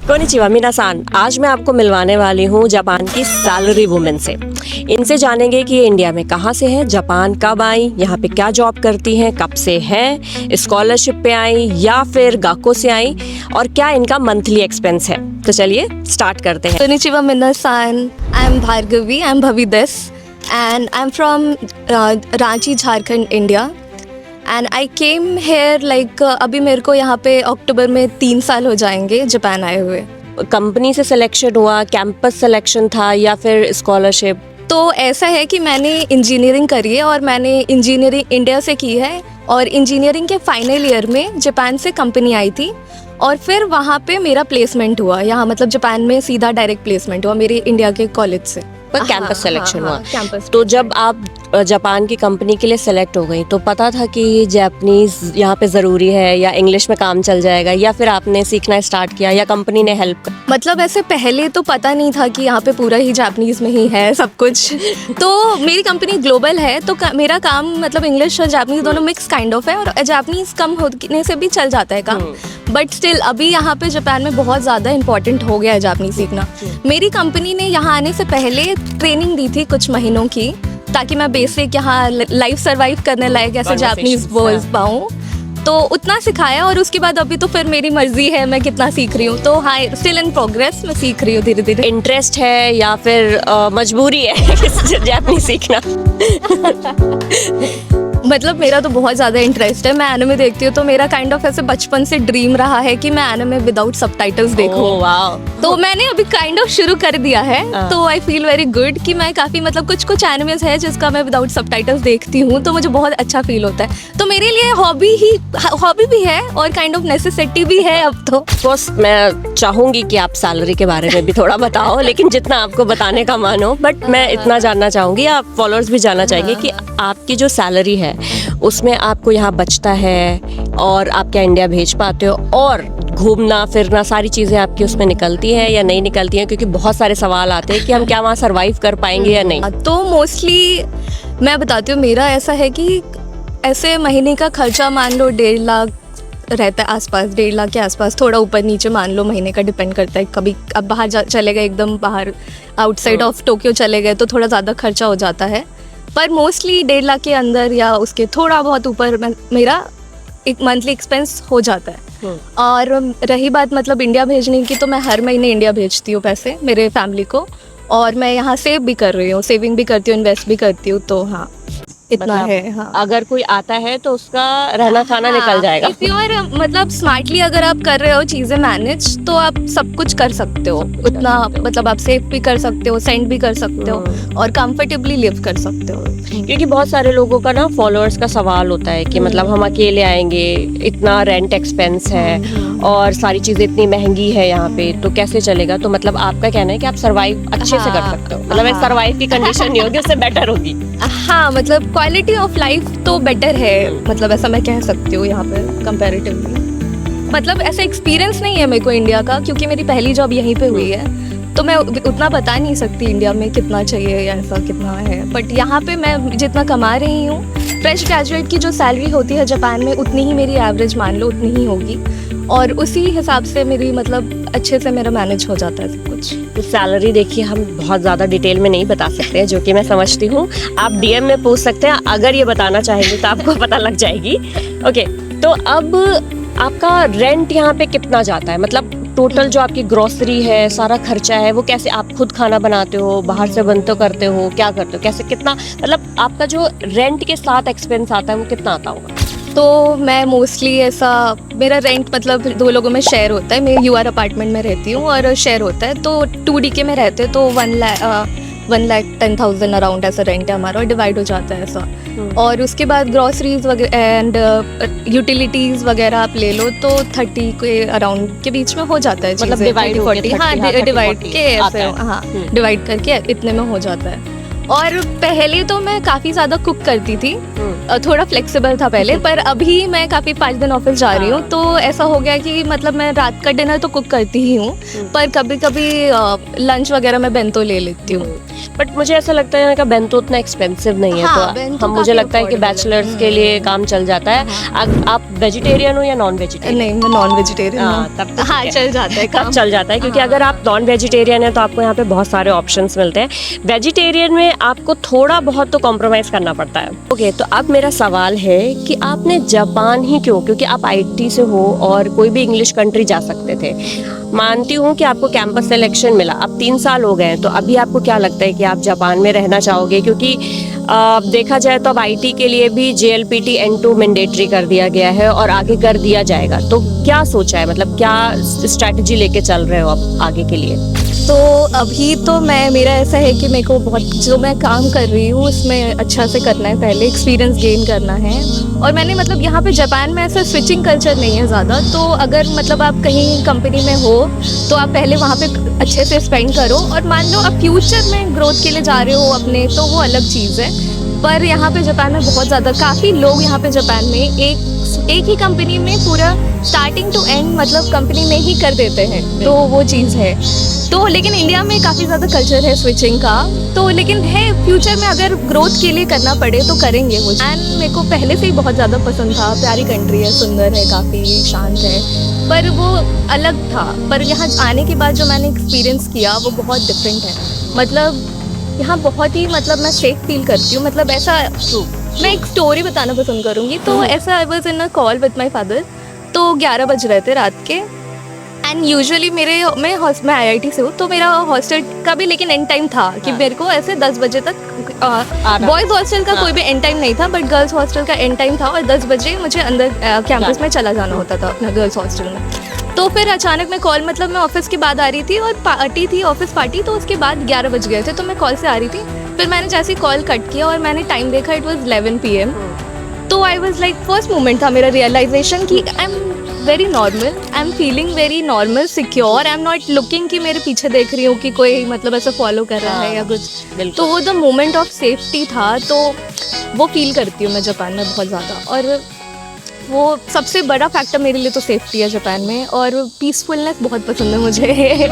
Konnichiwa मिनासान, आज मैं आपको मिलवाने वाली हूँ जापान की सैलरी वुमेन से। इनसे जानेंगे कि ये इंडिया में कहाँ से हैं, जापान कब आई, यहाँ पे क्या जॉब करती हैं, कब से हैं, स्कॉलरशिप पे आई या फिर गाको से आई और क्या इनका मंथली एक्सपेंस है। तो चलिए स्टार्ट करते हैं। Konnichiwa minasan, I'm Bhargavi, I'm Bhavides and I'm from Ranchi, Jharkhand, India. And I came here like अभी मेरे को यहाँ पे अक्टूबर में 3 साल हो जाएंगे जापान आए हुए। कंपनी से सिलेक्शन हुआ, कैंपस सिलेक्शन था या फिर स्कॉलरशिप? तो ऐसा है कि मैंने इंजीनियरिंग करी है और मैंने इंजीनियरिंग इंडिया से की है और इंजीनियरिंग के फाइनल ईयर में जापान से कंपनी आई थी और फिर वहाँ पे मेरा प्लेसमेंट हुआ। यहाँ मतलब जापान में सीधा डायरेक्ट प्लेसमेंट हुआ मेरे इंडिया के कॉलेज से। कैंपस सिलेक्शन हुआ। कैंपस। तो जब आप जापान की कंपनी के लिए सेलेक्ट हो गई तो पता था कि जापानीज यहाँ पे ज़रूरी है या इंग्लिश में काम चल जाएगा या फिर आपने सीखना स्टार्ट किया या कंपनी ने हेल्प कर? मतलब ऐसे पहले तो पता नहीं था कि यहाँ पे पूरा ही जापानीज में ही है सब कुछ। तो मेरी कंपनी ग्लोबल है तो मेरा काम मतलब इंग्लिश और जापानीज दोनों मिक्स काइंड ऑफ है और जापानीज कम होने से भी चल जाता है काम। बट स्टिल अभी यहाँ पे जापान में बहुत ज़्यादा इंपॉर्टेंट हो गया है जापानीज सीखना। मेरी कंपनी ने यहाँ आने से पहले ट्रेनिंग दी थी कुछ महीनों की ताकि मैं बेसिक यहाँ लाइफ सर्वाइव करने लायक ऐसे जापानीज बोल पाऊँ। तो उतना सिखाया और उसके बाद अभी तो फिर मेरी मर्जी है मैं कितना सीख रही हूँ। तो हाँ, स्टिल इन प्रोग्रेस, मैं सीख रही हूँ धीरे धीरे। इंटरेस्ट है या फिर मजबूरी है जापानी सीखना? मतलब मेरा तो बहुत ज़्यादा इंटरेस्ट है। मैं एनिमे देखती हूँ तो मेरा काइंड ऑफ ऐसे बचपन से ड्रीम रहा है कि मैं एनिमे विदाउट सबटाइटल्स देखूँ। तो मैंने अभी काइंड ऑफ शुरू कर दिया है। तो आई फील वेरी गुड कि मैं काफ़ी मतलब कुछ एनिमेज है जिसका मैं विदाउट सबटाइटल्स देखती हूँ तो मुझे बहुत अच्छा फील होता है। तो मेरे लिए हॉबी भी है और काइंड ऑफ नेसेसिटी भी है अब तो। बस मैं चाहूँगी कि आप सैलरी के बारे में भी थोड़ा बताओ, लेकिन जितना आपको बताने का मन हो। बट मैं इतना जानना चाहूँगी, आप फॉलोअर्स भी जानना चाहेंगे कि आपकी जो सैलरी है उसमें आपको यहाँ बचता है और आप क्या इंडिया भेज पाते हो और घूमना फिरना सारी चीज़ें आपकी उसमें निकलती हैं या नहीं निकलती हैं? क्योंकि बहुत सारे सवाल आते हैं कि हम क्या वहाँ सरवाइव कर पाएंगे या नहीं। तो मोस्टली मैं बताती हूँ, मेरा ऐसा है कि ऐसे महीने का खर्चा मान लो 1.5 लाख रहता है आसपास, 1.5 लाख के आसपास, थोड़ा ऊपर नीचे मान लो महीने का, डिपेंड करता है। कभी अब बाहर चले गए, एकदम बाहर आउटसाइड ऑफ टोक्यो चले गए तो थोड़ा ज़्यादा खर्चा हो जाता है। पर मोस्टली 1.5 लाख के अंदर या उसके थोड़ा बहुत ऊपर मेरा एक मंथली एक्सपेंस हो जाता है। और रही बात मतलब इंडिया भेजने की, तो मैं हर महीने इंडिया भेजती हूँ पैसे मेरे फैमिली को और मैं यहाँ सेव भी कर रही हूँ, सेविंग भी करती हूँ, इन्वेस्ट भी करती हूँ। तो हाँ, इतना मतलब है। हाँ, अगर कोई आता है तो उसका रहना खाना निकल जाएगा। इफ यू आर मतलब स्मार्टली अगर आप कर रहे हो चीज़ें मैनेज तो आप सब कुछ कर सकते हो। उतना मतलब आप सेव भी कर सकते हो, सेंड भी कर सकते हो और कंफर्टेबली लिव कर सकते हो। क्योंकि बहुत सारे लोगों का ना फॉलोअर्स का सवाल होता है कि मतलब हम अकेले आएंगे, इतना रेंट एक्सपेंस है और सारी चीज़ें इतनी महंगी है यहाँ पे, तो कैसे चलेगा? तो मतलब आपका कहना है कि आप सरवाइव अच्छे से कर सकते हो, मतलब सरवाइव की कंडीशन नहीं होगी, उससे बेटर होगी। हाँ, मतलब क्वालिटी ऑफ लाइफ तो बेटर है, मतलब ऐसा मैं कह सकती हूँ यहाँ पे कंपैरेटिवली। मतलब ऐसा एक्सपीरियंस नहीं है मेरे को इंडिया का, क्योंकि मेरी पहली जॉब यहीं पे हुई है तो मैं उतना बता नहीं सकती इंडिया में कितना चाहिए या ऐसा कितना है। बट यहाँ पे मैं जितना कमा रही हूँ, फ्रेश ग्रेजुएट की जो सैलरी होती है जापान में उतनी ही मेरी एवरेज मान लो उतनी ही होगी और उसी हिसाब से मेरी मतलब अच्छे से मेरा मैनेज हो जाता है सब कुछ। तो सैलरी देखिए हम बहुत ज़्यादा डिटेल में नहीं बता सकते हैं, जो कि मैं समझती हूँ। आप डीएम में पूछ सकते हैं, अगर ये बताना चाहेंगे तो आपको पता लग जाएगी। ओके, तो अब आपका रेंट यहाँ पे कितना जाता है? मतलब टोटल जो आपकी ग्रोसरी है, सारा खर्चा है, वो कैसे आप खुद खाना बनाते हो, बाहर से बनते करते हो, क्या करते हो, कैसे, कितना मतलब आपका जो रेंट के साथ एक्सपेंस आता है वो कितना आता होगा? तो मैं मोस्टली ऐसा, मेरा रेंट मतलब 2 लोगों में शेयर होता है। मैं यूआर अपार्टमेंट में रहती हूँ और शेयर होता है, तो 2DK में रहते हैं तो 1,10,000 अराउंड ऐसा रेंट है हमारा और डिवाइड हो जाता है ऐसा। और उसके बाद ग्रॉसरीज वगैरह एंड यूटिलिटीज़ वगैरह आप ले लो तो 30 के अराउंड के बीच में हो जाता है। मतलब डिवाइड, हाँ डिवाइड के ऐसे, हाँ डिवाइड करके इतने में हो जाता है। और पहले तो मैं काफ़ी ज़्यादा कुक करती थी, थोड़ा फ्लेक्सिबल था पहले, पर अभी मैं काफ़ी 5 दिन ऑफिस जा रही हूँ, तो ऐसा हो गया कि मतलब मैं रात का डिनर तो कुक करती ही हूँ, पर कभी कभी लंच वगैरह मैं बेंतो ले लेती हूँ। बट मुझे ऐसा लगता है यहाँ का बेंतो उतना एक्सपेंसिव नहीं है, हाँ, तो बेंतो हम मुझे काफी लगता है कि affordable है। बैचलर्स के लिए काम चल जाता है। आप वेजिटेरियन हो या नॉन वेजिटेरियन? नहीं, मैं नॉन वेजिटेरियन हाँ, हूँ। तब तो ठीक हाँ, है। चल जाता है तब काम। चल जाता है, क्योंकि हाँ। अगर आप नॉन वेजिटेरियन है तो आपको यहाँ पे बहुत सारे ऑप्शंस मिलते हैं। वेजिटेरियन में आपको थोड़ा बहुत तो कॉम्प्रोमाइज़ करना पड़ता है। ओके, तो अब मेरा सवाल है कि आपने जापान ही क्यों? क्योंकि आप आईटी से हो और कोई भी इंग्लिश कंट्री जा सकते थे। मानती हूँ कि आपको कैंपस सिलेक्शन मिला, अब 3 साल हो गए हैं, तो अभी आपको क्या लगता है कि आप जापान में रहना चाहोगे? क्योंकि देखा जाए तो अब आईटी के लिए भी JLPT N2 मैंडेटरी कर दिया गया है और आगे कर दिया जाएगा, तो क्या सोचा है, मतलब क्या स्ट्रैटेजी लेके चल रहे हो आप आगे के लिए? तो अभी तो मेरा ऐसा है कि मेरे को बहुत जो मैं काम कर रही हूँ उसमें अच्छा से करना है, पहले एक्सपीरियंस गेन करना है। और मैंने मतलब यहाँ पे जापान में ऐसा स्विचिंग कल्चर नहीं है ज़्यादा, तो अगर मतलब आप कहीं कंपनी में हो तो आप पहले वहाँ पे अच्छे से स्पेंड करो, और मान लो आप फ्यूचर में ग्रोथ के लिए जा रहे हो अपने, तो वो अलग चीज़ है। पर यहाँ पे जापान में बहुत ज़्यादा काफ़ी लोग यहाँ पे जापान में एक ही कंपनी में पूरा स्टार्टिंग टू एंड मतलब कंपनी में ही कर देते हैं, तो वो चीज़ है। तो लेकिन इंडिया में काफ़ी ज़्यादा कल्चर है स्विचिंग का, तो लेकिन है फ्यूचर में अगर ग्रोथ के लिए करना पड़े तो करेंगे वो। एंड मेरे को पहले से ही बहुत ज़्यादा पसंद था, प्यारी कंट्री है, सुंदर है, काफ़ी शांत है, पर वो अलग था। पर यहाँ आने के बाद जो मैंने एक्सपीरियंस किया वो बहुत डिफरेंट है। मतलब यहाँ बहुत ही मतलब मैं सेफ फील करती हूँ। मतलब ऐसा मैं एक स्टोरी बताना पसंद करूँगी। तो ऐसा I was in a call with my father, तो 11 बज रहे थे रात के, एंड यूजुअली मैं IIT से हूँ, तो मेरा हॉस्टल का भी लेकिन एंड टाइम था कि मेरे को ऐसे 10 बजे तक, बॉयज़ हॉस्टल का कोई भी एंड टाइम नहीं था, बट गर्ल्स हॉस्टल का एंड टाइम था, और 10 बजे मुझे अंदर कैंपस में चला जाना होता था अपना गर्ल्स हॉस्टल में। तो फिर अचानक मैं कॉल, मतलब मैं ऑफिस के बाद आ रही थी और पार्टी थी, ऑफिस पार्टी, तो उसके बाद 11 बज गए थे, तो मैं कॉल से आ रही थी। फिर मैंने जैसे ही कॉल कट किया और मैंने टाइम देखा, इट वॉज 11 PM। तो I was like, first moment था मेरा रियलाइजेशन कि I am very normal, I am feeling very normal, secure, I am not looking कि मेरे पीछे देख रही हूँ कि कोई मतलब ऐसा फॉलो कर रहा है या कुछ। तो वो द मोमेंट ऑफ सेफ्टी था, तो वो फील करती हूँ मैं जापान में बहुत ज़्यादा। और वो सबसे बड़ा फैक्टर मेरे लिए तो सेफ्टी है जापान में, और पीसफुलनेस बहुत पसंद है मुझे।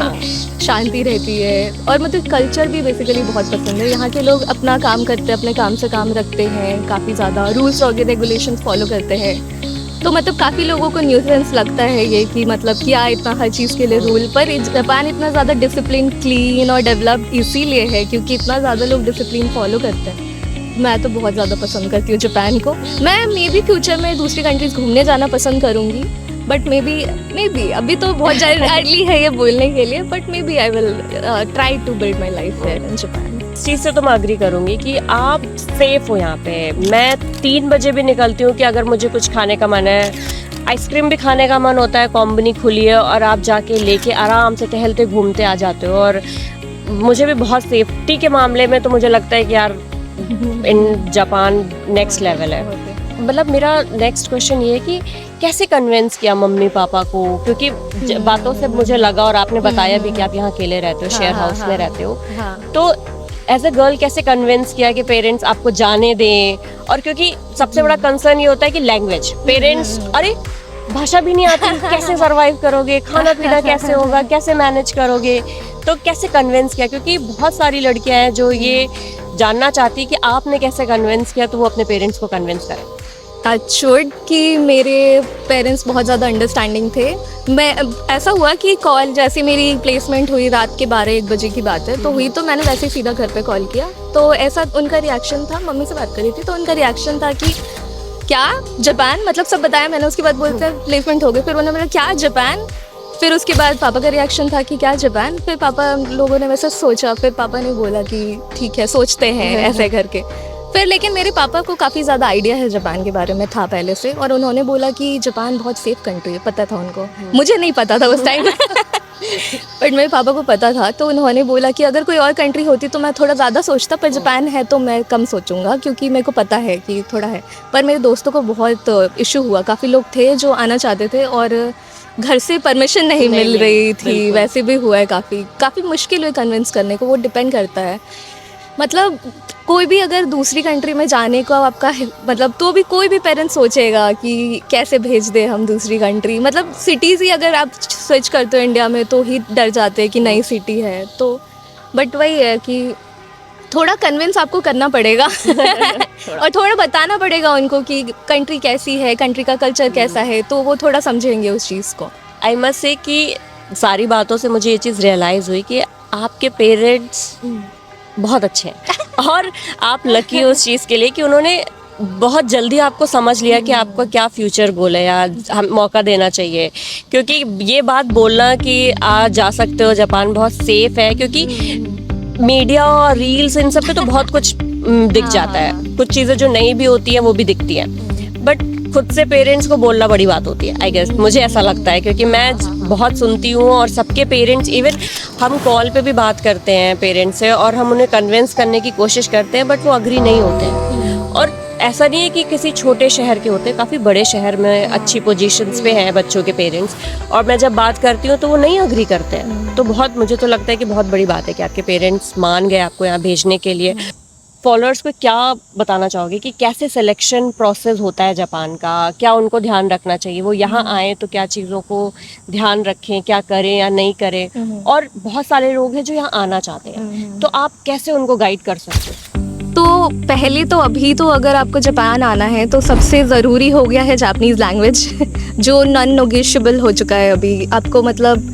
शांति रहती है, और मुझे कल्चर भी बेसिकली बहुत पसंद है। यहाँ के लोग अपना काम करते हैं, अपने काम से काम रखते हैं, काफ़ी ज़्यादा रूल्स और रेगुलेशंस फॉलो करते हैं। तो मतलब काफ़ी लोगों को न्यूसेंस लगता है ये कि मतलब क्या इतना हर चीज़ के लिए रूल, पर जापान इतना ज़्यादा डिसिप्लिन, क्लीन और डेवलप्ड इसीलिए है क्योंकि इतना ज़्यादा लोग डिसिप्लिन फॉलो करते हैं। मैं तो बहुत ज़्यादा पसंद करती हूँ जापान को। मैं मे बी फ्यूचर में दूसरी कंट्रीज़ घूमने जाना पसंद करूँगी, बट मे बी अभी तो बहुत अर्ली है ये बोलने के लिए, but may be I will try to build my life there in Japan. इस चीज़ से तो मैं अग्री करूँगी कि आप सेफ हो यहाँ पे। मैं 3 बजे भी निकलती हूँ कि अगर मुझे कुछ खाने का मन है, आइसक्रीम भी खाने का मन होता है, कॉम्बनी खुली है और आप जाके लेके आराम से टहलते घूमते आ जाते हो। और मुझे भी बहुत सेफ्टी के मामले में तो मुझे लगता है कि यार इन जापान नेक्स्ट लेवल है। मतलब मेरा नेक्स्ट क्वेश्चन ये है कि कैसे कन्विंस किया मम्मी पापा को, क्योंकि बातों से मुझे लगा और आपने बताया भी कि आप यहाँ अकेले रहते हो, शेयर हाउस में रहते हो, तो एज अ गर्ल कैसे कन्विंस किया कि पेरेंट्स आपको जाने दें? और क्योंकि सबसे बड़ा कंसर्न ये होता है कि लैंग्वेज, पेरेंट्स अरे भाषा भी नहीं आती, कैसे सर्वाइव करोगे, खाना पीना कैसे होगा, कैसे मैनेज करोगे? तो कैसे कन्विंस किया? क्योंकि बहुत सारी लड़कियां हैं जो ये जानना चाहती कि आपने कैसे कन्विंस किया तो वो अपने पेरेंट्स को कन्विंस करें। टचवुड कि मेरे पेरेंट्स बहुत ज़्यादा अंडरस्टैंडिंग थे। मैं ऐसा हुआ कि कॉल जैसे मेरी प्लेसमेंट हुई रात के 12-1 बजे की बात है, तो हुई तो मैंने वैसे ही सीधा घर पे कॉल किया। तो ऐसा उनका रिएक्शन था, मम्मी से बात करी थी, तो उनका रिएक्शन था कि क्या जापान, मतलब सब बताया मैंने। उसके बाद बोलते प्लेसमेंट हो गई, फिर उन्होंने बोला क्या जापान? फिर उसके बाद पापा का रिएक्शन था कि क्या जापान? फिर पापा लोगों ने वैसे सोचा, फिर पापा ने बोला कि ठीक है सोचते हैं ऐसे करके। फिर लेकिन मेरे पापा को काफ़ी ज़्यादा आइडिया है जापान के बारे में, था पहले से, और उन्होंने बोला कि जापान बहुत सेफ कंट्री है, पता था उनको। मुझे नहीं पता था उस टाइम बट मेरे पापा को पता था, तो उन्होंने बोला कि अगर कोई और कंट्री होती तो मैं थोड़ा ज़्यादा सोचता, पर जापान है तो मैं कम सोचूंगा क्योंकि मेरे को पता है कि थोड़ा है। पर मेरे दोस्तों को बहुत इशू हुआ, काफ़ी लोग थे जो आना चाहते थे और घर से परमिशन नहीं मिल रही थी। वैसे भी हुआ है, काफ़ी मुश्किल हुई कन्विंस करने को, वो डिपेंड करता है। मतलब कोई भी अगर दूसरी कंट्री में जाने को आपका मतलब तो भी कोई भी पेरेंट्स सोचेगा कि कैसे भेज दे हम दूसरी कंट्री, मतलब सिटीज़ ही अगर आप स्विच करते हो इंडिया में तो ही डर जाते हैं कि नई सिटी है तो। बट वही है कि थोड़ा कन्विंस आपको करना पड़ेगा और थोड़ा बताना पड़ेगा उनको कि कंट्री कैसी है, कंट्री का कल्चर कैसा है, तो वो थोड़ा समझेंगे उस चीज़ को। आई मस्ट से कि सारी बातों से मुझे ये चीज़ रियलाइज़ हुई कि आपके पेरेंट्स बहुत अच्छे हैं और आप लकी हो उस चीज़ के लिए कि उन्होंने बहुत जल्दी आपको समझ लिया कि आपका क्या फ्यूचर गोल है या हम मौका देना चाहिए। क्योंकि ये बात बोलना कि आप जा सकते हो जापान बहुत सेफ है, क्योंकि मीडिया और रील्स इन सब पे तो बहुत कुछ दिख जाता है, कुछ चीज़ें जो नहीं भी होती हैं वो भी दिखती हैं, बट खुद से पेरेंट्स को बोलना बड़ी बात होती है आई गेस, मुझे ऐसा लगता है। क्योंकि मैं बहुत सुनती हूँ और सबके पेरेंट्स, इवन हम कॉल पे भी बात करते हैं पेरेंट्स से और हम उन्हें कन्विंस करने की कोशिश करते हैं, बट वो अग्री नहीं होते हैं। और ऐसा नहीं है कि किसी छोटे शहर के होते हैं, काफ़ी बड़े शहर में अच्छी पोजीशंस पे हैं बच्चों के पेरेंट्स, और मैं जब बात करती हूँ तो वो नहीं अग्री करते हैं। तो बहुत, मुझे तो लगता है कि बहुत बड़ी बात है कि आपके पेरेंट्स मान गए आपको यहाँ भेजने के लिए। फॉलोअर्स को क्या बताना चाहोगे कि कैसे सिलेक्शन प्रोसेस होता है जापान का, क्या उनको ध्यान रखना चाहिए, वो यहाँ आए तो क्या चीज़ों को ध्यान रखें, क्या करें या नहीं करें? और बहुत सारे लोग हैं जो यहाँ आना चाहते हैं, तो आप कैसे उनको गाइड कर सकते हो? तो पहले तो अभी तो अगर आपको जापान आना है तो सबसे ज़रूरी हो गया है जापानीज़ लैंग्वेज जो नॉन नेगोशिएबल हो चुका है अभी। आपको मतलब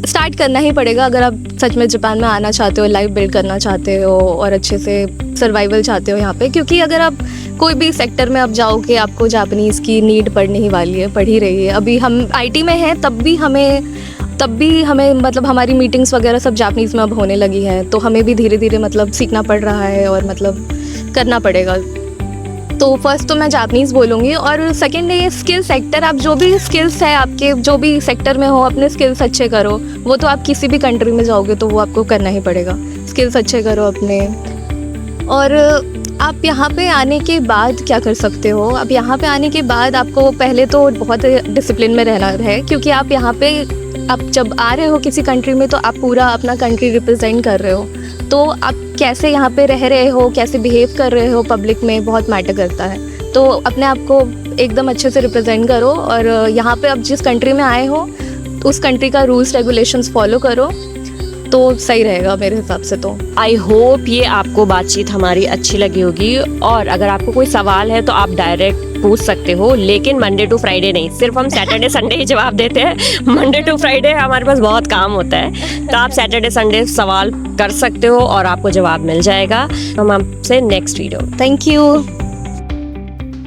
स्टार्ट करना ही पड़ेगा अगर आप सच में जापान में आना चाहते हो, लाइफ बिल्ड करना चाहते हो और अच्छे से सर्वाइवल चाहते हो यहाँ पे। क्योंकि अगर आप कोई भी सेक्टर में आप जाओगे आपको जापानीज़ की नीड पड़ने ही वाली है, पड़ ही रही है। अभी हम IT में हैं तब भी हमें मतलब हमारी मीटिंग्स वगैरह सब जापानीज़ में अब होने लगी हैं, तो हमें भी धीरे धीरे मतलब सीखना पड़ रहा है और मतलब करना पड़ेगा। तो फर्स्ट तो मैं जापानीज़ बोलूँगी, और सेकंड है स्किल सेक्टर। आप जो भी स्किल्स है आपके, जो भी सेक्टर में हो, अपने स्किल्स अच्छे करो। वो तो आप किसी भी कंट्री में जाओगे तो वो आपको करना ही पड़ेगा, स्किल्स अच्छे करो अपने। और आप यहाँ पे आने के बाद क्या कर सकते हो, अब यहाँ पे आने के बाद आपको पहले तो बहुत डिसिप्लिन में रहना है, क्योंकि आप यहाँ पे आप जब आ रहे हो किसी कंट्री में तो आप पूरा अपना कंट्री रिप्रेजेंट कर रहे हो, तो आप कैसे यहाँ पे रह रहे हो, कैसे बिहेव कर रहे हो पब्लिक में, बहुत मैटर करता है। तो अपने आप को एकदम अच्छे से रिप्रेजेंट करो, और यहाँ पे आप जिस कंट्री में आए हो तो उस कंट्री का रूल्स रेगुलेशंस फॉलो करो, तो सही रहेगा मेरे हिसाब से। तो आई होप ये आपको बातचीत हमारी अच्छी लगी होगी, और अगर आपको कोई सवाल है तो आप डायरेक्ट पूछ सकते हो, लेकिन मंडे टू फ्राइडे नहीं, सिर्फ हम सैटरडे संडे ही जवाब देते हैं। मंडे टू फ्राइडे हमारे पास बहुत काम होता है, तो आप सैटरडे संडे सवाल कर सकते हो और आपको जवाब मिल जाएगा। हम आपसे नेक्स्ट वीडियो। Thank you.